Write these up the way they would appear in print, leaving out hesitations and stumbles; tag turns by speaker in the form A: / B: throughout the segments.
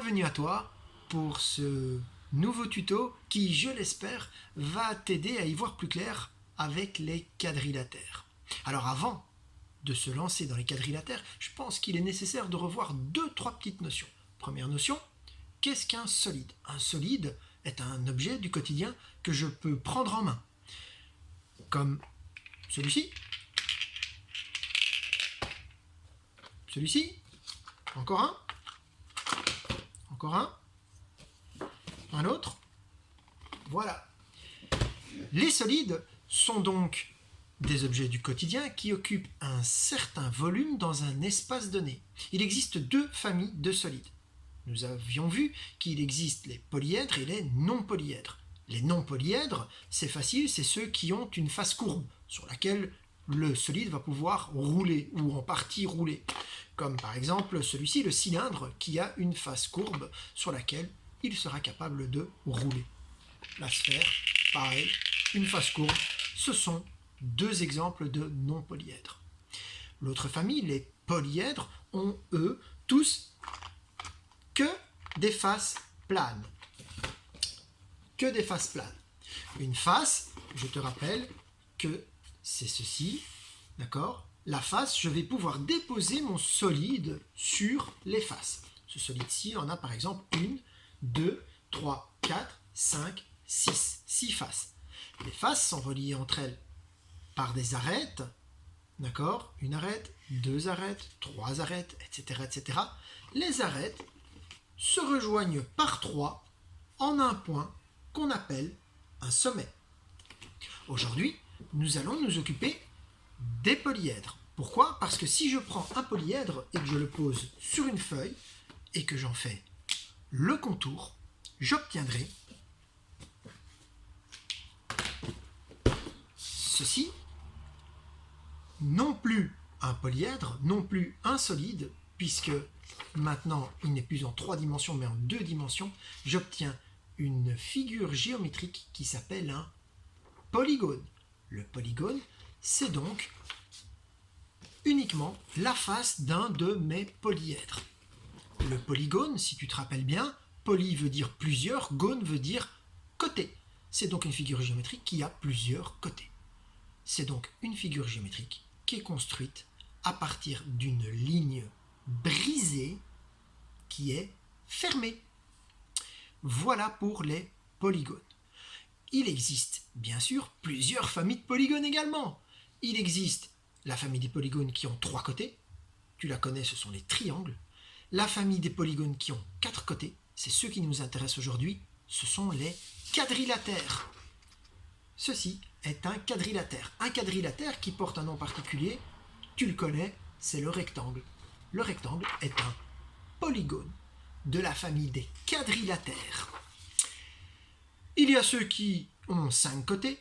A: bienvenue à toi pour ce nouveau tuto qui, je l'espère, va t'aider à y voir plus clair avec les quadrilatères. Alors avant de se lancer dans les quadrilatères, je pense qu'il est nécessaire de revoir trois petites notions. Première notion, qu'est-ce qu'un solide? Un solide est un objet du quotidien que je peux prendre en main, comme celui-ci, celui-ci, encore un autre, voilà. Les solides sont donc des objets du quotidien qui occupent un certain volume dans un espace donné. Il existe deux familles de solides. Nous avions vu qu'il existe les polyèdres et les non-polyèdres. Les non-polyèdres, c'est facile, c'est ceux qui ont une face courbe sur laquelle le solide va pouvoir rouler ou en partie rouler. Comme par exemple celui-ci, le cylindre, qui a une face courbe sur laquelle il sera capable de rouler. La sphère, pareil, une face courbe. Ce sont deux exemples de non-polyèdres. L'autre famille, les polyèdres, ont eux tous que des faces planes. Que des faces planes. Une face, je te rappelle que c'est ceci, d'accord? La face, je vais pouvoir déposer mon solide sur les faces. Ce solide-ci en a par exemple 1, 2, 3, 4, 5, 6. 6 faces. Les faces sont reliées entre elles par des arêtes, d'accord? Une arête, deux arêtes, trois arêtes, etc., etc. Les arêtes se rejoignent par trois en un point qu'on appelle un sommet. Aujourd'hui, nous allons nous occuper des polyèdres. Pourquoi? Parce que si je prends un polyèdre et que je le pose sur une feuille et que j'en fais le contour, j'obtiendrai ceci, non plus un polyèdre, non plus un solide, puisque maintenant il n'est plus en 3 dimensions mais en 2 dimensions, j'obtiens une figure géométrique qui s'appelle un polygone. Le polygone, c'est donc uniquement la face d'un de mes polyèdres. Le polygone, si tu te rappelles bien, poly veut dire plusieurs, gone veut dire côté. C'est donc une figure géométrique qui a plusieurs côtés. C'est donc une figure géométrique qui est construite à partir d'une ligne brisée qui est fermée. Voilà pour les polygones. Il existe bien sûr plusieurs familles de polygones également. Il existe la famille des polygones qui ont 3 côtés. Tu la connais, ce sont les triangles. La famille des polygones qui ont 4 côtés, c'est ceux qui nous intéressent aujourd'hui, ce sont les quadrilatères. Ceci est un quadrilatère. Un quadrilatère qui porte un nom particulier, tu le connais, c'est le rectangle. Le rectangle est un polygone de la famille des quadrilatères. Il y a ceux qui ont 5 côtés,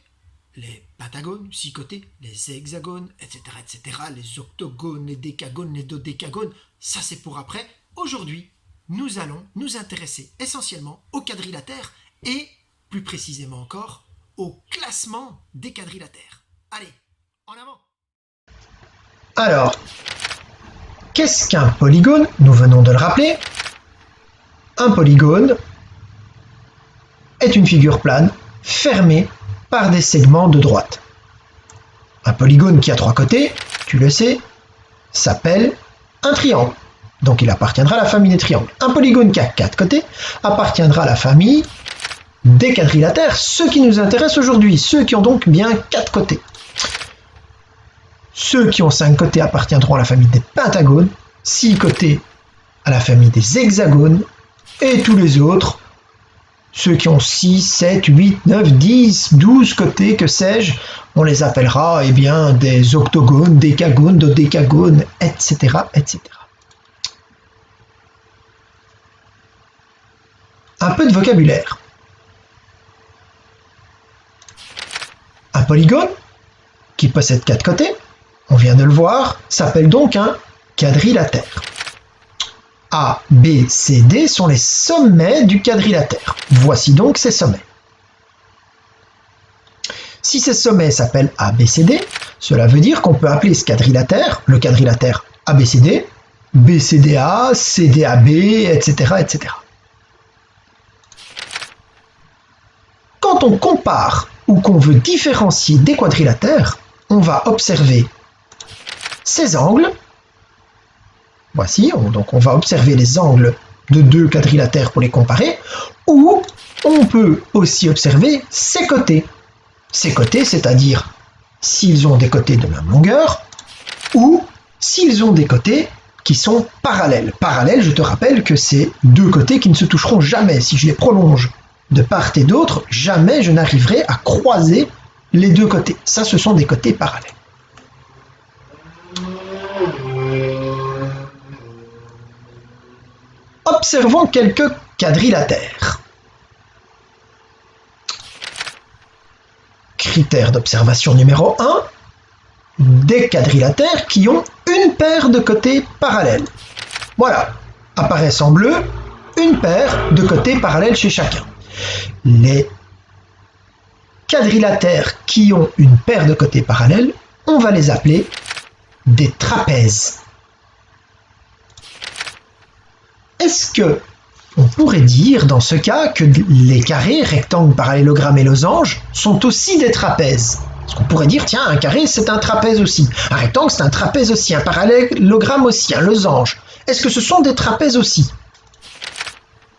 A: les pentagones, 6 côtés, les hexagones, etc., etc., les octogones, les décagones, les dodécagones, ça c'est pour après. Aujourd'hui, nous allons nous intéresser essentiellement aux quadrilatères et, plus précisément encore, au classement des quadrilatères. Allez, en avant!
B: Alors, qu'est-ce qu'un polygone? Nous venons de le rappeler. Un polygone est une figure plane fermée par des segments de droite. Un polygone qui a 3 côtés, tu le sais, s'appelle un triangle. Donc il appartiendra à la famille des triangles. Un polygone qui a 4 côtés appartiendra à la famille des quadrilatères, ceux qui nous intéressent aujourd'hui, ceux qui ont donc bien 4 côtés. Ceux qui ont 5 côtés appartiendront à la famille des pentagones, 6 côtés à la famille des hexagones, et tous les autres, ceux qui ont 6, 7, 8, 9, 10, 12 côtés, que sais-je, on les appellera eh bien, des octogones, décagones, dodécagones, etc., etc. Un peu de vocabulaire. Un polygone, qui possède 4 côtés, on vient de le voir, s'appelle donc un quadrilatère. A, B, C, D sont les sommets du quadrilatère. Voici donc ces sommets. Si ces sommets s'appellent A, B, C, D, cela veut dire qu'on peut appeler ce quadrilatère, le quadrilatère ABCD, BCDA, CDAB, etc., etc. quand on compare ou qu'on veut différencier des quadrilatères, on va observer ces angles. Voici, donc on va observer les angles de deux quadrilatères pour les comparer, ou on peut aussi observer ces côtés. Ces côtés, c'est-à-dire s'ils ont des côtés de même longueur, ou s'ils ont des côtés qui sont parallèles. Parallèles, je te rappelle que c'est deux côtés qui ne se toucheront jamais. Si je les prolonge de part et d'autre, jamais je n'arriverai à croiser les deux côtés. Ça, ce sont des côtés parallèles. Observons quelques quadrilatères. Critère d'observation numéro 1, des quadrilatères qui ont une paire de côtés parallèles. Voilà, apparaissent en bleu une paire de côtés parallèles chez chacun. Les quadrilatères qui ont une paire de côtés parallèles, on va les appeler des trapèzes. Est-ce que on pourrait dire dans ce cas que les carrés, rectangles, parallélogrammes et losanges sont aussi des trapèzes? Parce qu'on pourrait dire, tiens, un carré c'est un trapèze aussi, un rectangle c'est un trapèze aussi, un parallélogramme aussi, un losange. Est-ce que ce sont des trapèzes aussi?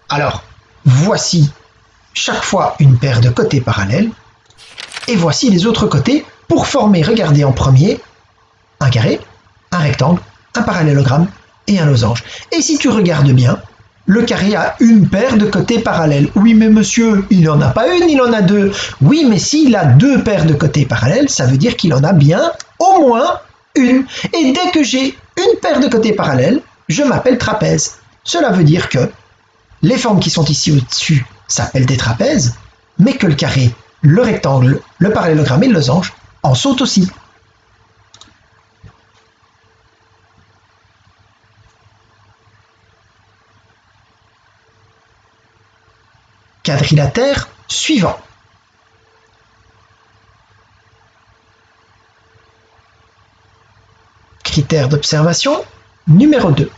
B: Alors, voici chaque fois une paire de côtés parallèles, et voici les autres côtés pour former, regardez en premier, un carré, un rectangle, un parallélogramme et un losange. Et si tu regardes bien, le carré a une paire de côtés parallèles. Oui, mais monsieur, il n'en a pas une, il en a deux. Oui, mais s'il a deux paires de côtés parallèles, ça veut dire qu'il en a bien au moins une. Et dès que j'ai une paire de côtés parallèles, je m'appelle trapèze. Cela veut dire que les formes qui sont ici au-dessus s'appellent des trapèzes, mais que le carré, le rectangle, le parallélogramme et le losange en sont aussi. Quadrilatère suivant. Critère d'observation numéro 2.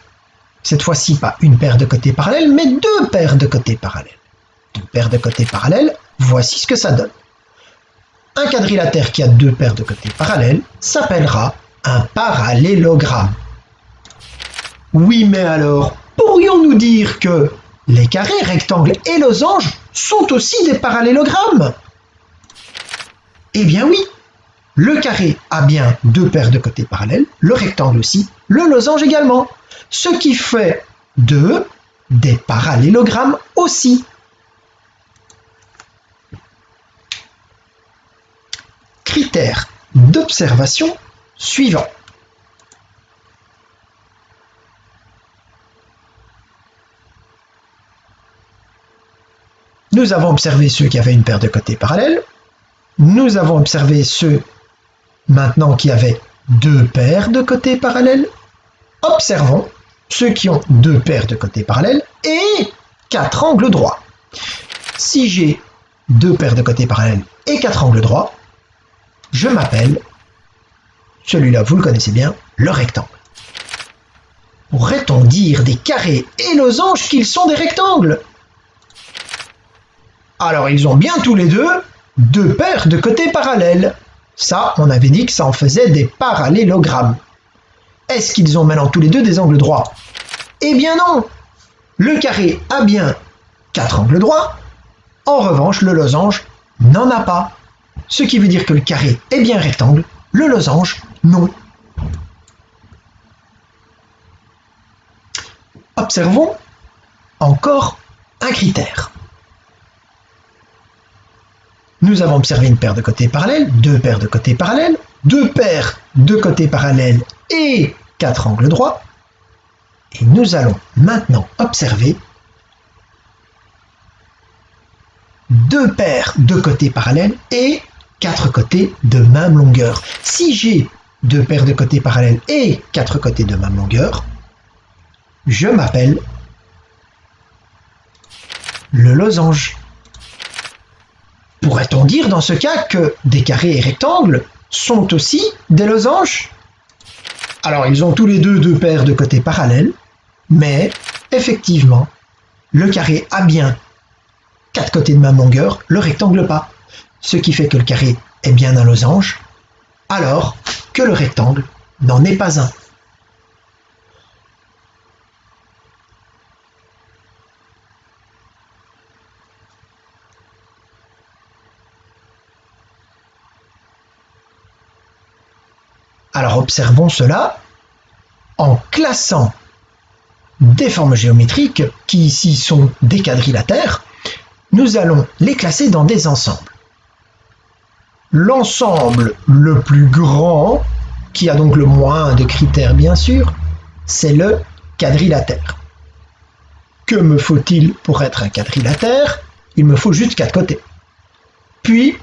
B: Cette fois-ci, pas une paire de côtés parallèles, mais deux paires de côtés parallèles. Deux paires de côtés parallèles, voici ce que ça donne. Un quadrilatère qui a deux paires de côtés parallèles s'appellera un parallélogramme. Oui, mais alors, pourrions-nous dire que les carrés, rectangles et losanges sont aussi des parallélogrammes? Eh bien oui, le carré a bien deux paires de côtés parallèles, le rectangle aussi, le losange également, ce qui fait d'eux des parallélogrammes aussi. Critère d'observation suivant. Nous avons observé ceux qui avaient une paire de côtés parallèles. Nous avons observé ceux maintenant qui avaient deux paires de côtés parallèles. Observons ceux qui ont deux paires de côtés parallèles et quatre angles droits. Si j'ai deux paires de côtés parallèles et quatre angles droits, je m'appelle, celui-là vous le connaissez bien, le rectangle. Pourrait-on dire des carrés et losanges qu'ils sont des rectangles? Alors ils ont bien tous les deux paires de côtés parallèles. Ça, on avait dit que ça en faisait des parallélogrammes. Est-ce qu'ils ont maintenant tous les deux des angles droits? Eh bien non! Le carré a bien quatre angles droits. En revanche, le losange n'en a pas. Ce qui veut dire que le carré est bien rectangle, le losange, non. Observons encore un critère. Nous avons observé une paire de côtés parallèles, deux paires de côtés parallèles, deux paires de côtés parallèles et quatre angles droits. Et nous allons maintenant observer deux paires de côtés parallèles et quatre côtés de même longueur. Si j'ai deux paires de côtés parallèles et quatre côtés de même longueur, je m'appelle le losange. Pourrait-on dire dans ce cas que des carrés et rectangles sont aussi des losanges? Alors ils ont tous les deux paires de côtés parallèles, mais effectivement, le carré a bien 4 côtés de même longueur, le rectangle pas. Ce qui fait que le carré est bien un losange, alors que le rectangle n'en est pas un. Alors observons cela en classant des formes géométriques qui ici sont des quadrilatères. Nous allons les classer dans des ensembles. L'ensemble le plus grand, qui a donc le moins de critères bien sûr, c'est le quadrilatère. Que me faut-il pour être un quadrilatère? Il me faut juste 4 côtés. Puis,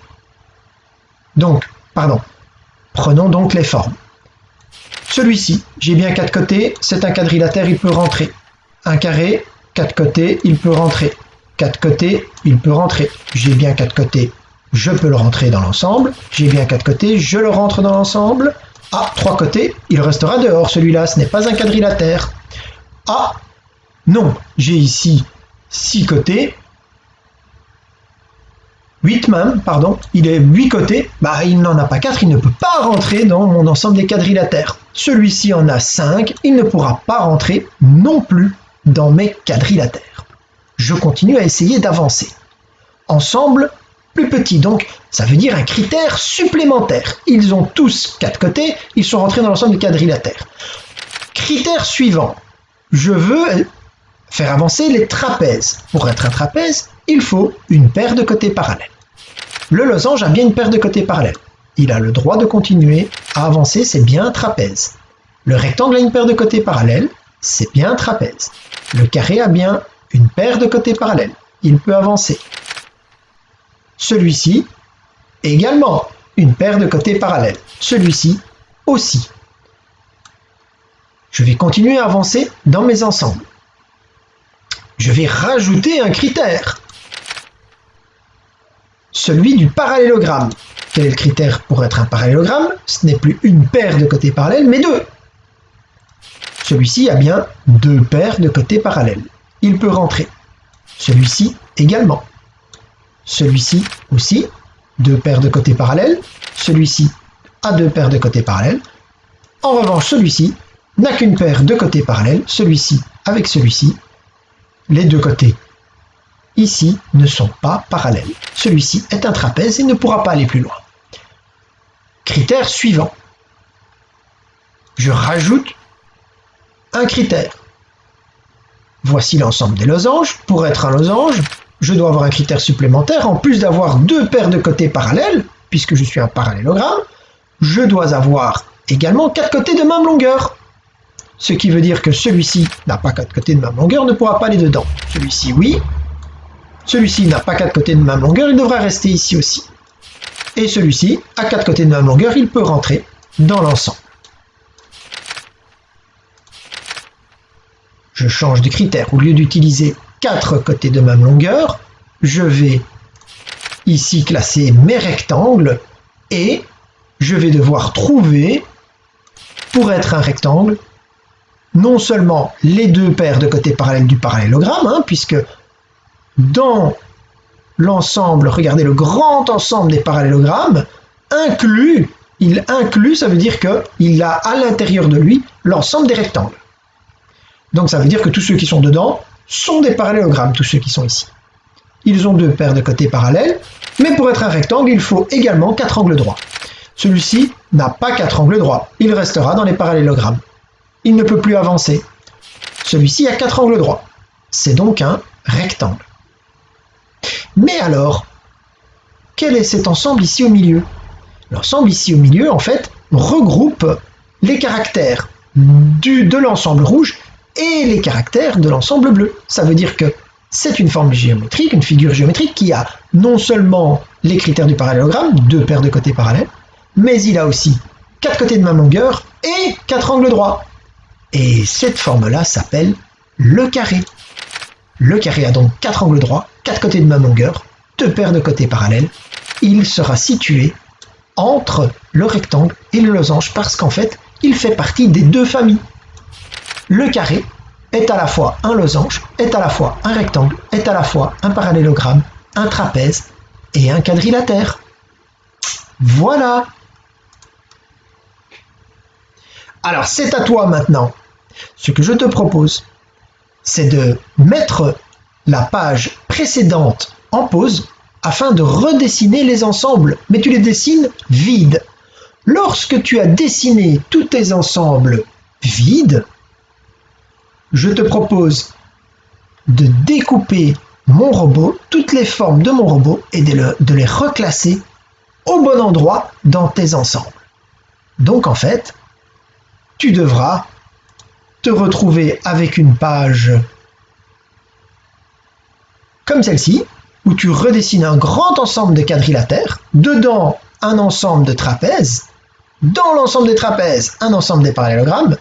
B: prenons donc les formes. Celui-ci, j'ai bien 4 côtés, c'est un quadrilatère, il peut rentrer. Un carré, 4 côtés, il peut rentrer. 4 côtés, il peut rentrer. J'ai bien 4 côtés, je peux le rentrer dans l'ensemble. J'ai bien 4 côtés, je le rentre dans l'ensemble. Ah, 3 côtés, il restera dehors, celui-là, ce n'est pas un quadrilatère. Ah, non, j'ai ici 6 côtés. 8 même, pardon, il est 8 côtés, il n'en a pas 4, il ne peut pas rentrer dans mon ensemble des quadrilatères. Celui-ci en a 5, il ne pourra pas rentrer non plus dans mes quadrilatères. Je continue à essayer d'avancer. Ensemble plus petit, donc ça veut dire un critère supplémentaire. Ils ont tous 4 côtés, ils sont rentrés dans l'ensemble des quadrilatères. Critère suivant, je veux faire avancer les trapèzes. Pour être un trapèze, il faut une paire de côtés parallèles. Le losange a bien une paire de côtés parallèles. Il a le droit de continuer à avancer, c'est bien un trapèze. Le rectangle a une paire de côtés parallèles, c'est bien un trapèze. Le carré a bien une paire de côtés parallèles, il peut avancer. Celui-ci, également une paire de côtés parallèles. Celui-ci aussi. Je vais continuer à avancer dans mes ensembles. Je vais rajouter un critère. Celui du parallélogramme. Quel est le critère pour être un parallélogramme? Ce n'est plus une paire de côtés parallèles, mais 2. Celui-ci a bien 2 paires de côtés parallèles. Il peut rentrer. Celui-ci également. Celui-ci aussi, 2 paires de côtés parallèles. Celui-ci a 2 paires de côtés parallèles. En revanche, celui-ci n'a qu'une paire de côtés parallèles. Celui-ci avec celui-ci. Les 2 côtés ici ne sont pas parallèles. Celui-ci est un trapèze et ne pourra pas aller plus loin. Critère suivant. Je rajoute un critère. Voici l'ensemble des losanges. Pour être un losange, je dois avoir un critère supplémentaire. En plus d'avoir 2 paires de côtés parallèles, puisque je suis un parallélogramme, je dois avoir également 4 côtés de même longueur. Ce qui veut dire que celui-ci n'a pas 4 côtés de même longueur, ne pourra pas aller dedans. Celui-ci, oui. Celui-ci n'a pas 4 côtés de même longueur, il devra rester ici aussi. Et celui-ci a 4 côtés de même longueur, il peut rentrer dans l'ensemble. Je change de critère. Au lieu d'utiliser 4 côtés de même longueur, je vais ici classer mes rectangles et je vais devoir trouver, pour être un rectangle, non seulement les 2 paires de côtés parallèles du parallélogramme, puisque dans l'ensemble, regardez le grand ensemble des parallélogrammes, il inclut, ça veut dire qu'il a à l'intérieur de lui l'ensemble des rectangles. Donc ça veut dire que tous ceux qui sont dedans sont des parallélogrammes, tous ceux qui sont ici. Ils ont 2 paires de côtés parallèles, mais pour être un rectangle, il faut également 4 angles droits. Celui-ci n'a pas 4 angles droits, il restera dans les parallélogrammes. Il ne peut plus avancer. Celui-ci a 4 angles droits. C'est donc un rectangle. Mais alors, quel est cet ensemble ici au milieu? L'ensemble ici au milieu, en fait, regroupe les caractères de l'ensemble rouge et les caractères de l'ensemble bleu. Ça veut dire que c'est une forme géométrique, une figure géométrique qui a non seulement les critères du parallélogramme, 2 paires de côtés parallèles, mais il a aussi 4 côtés de même longueur et 4 angles droits. Et cette forme-là s'appelle le carré. Le carré a donc 4 angles droits, 4 côtés de même longueur, 2 paires de côtés parallèles. Il sera situé entre le rectangle et le losange parce qu'en fait, il fait partie des 2 familles. Le carré est à la fois un losange, est à la fois un rectangle, est à la fois un parallélogramme un trapèze et un quadrilatère. Voilà. Alors c'est à toi maintenant. Ce que je te propose, c'est de mettre la page précédente en pause afin de redessiner les ensembles, mais tu les dessines vides. Lorsque tu as dessiné tous tes ensembles vides, je te propose de découper mon robot, toutes les formes de mon robot, et de les reclasser au bon endroit dans tes ensembles. Donc en fait, tu devras te retrouver avec une page comme celle-ci, où tu redessines un grand ensemble de quadrilatères, dedans un ensemble de trapèzes, dans l'ensemble des trapèzes, un ensemble des parallélogrammes,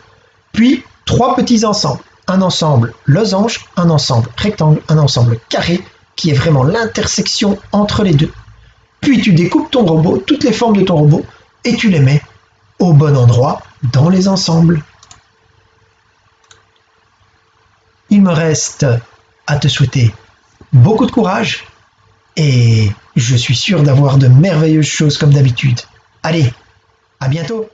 B: puis trois petits ensembles. Un ensemble losange, un ensemble rectangle, un ensemble carré, qui est vraiment l'intersection entre les deux. Puis tu découpes ton robot, toutes les formes de ton robot, et tu les mets au bon endroit dans les ensembles. Il me reste à te souhaiter beaucoup de courage, et je suis sûr d'avoir de merveilleuses choses comme d'habitude. Allez, à bientôt!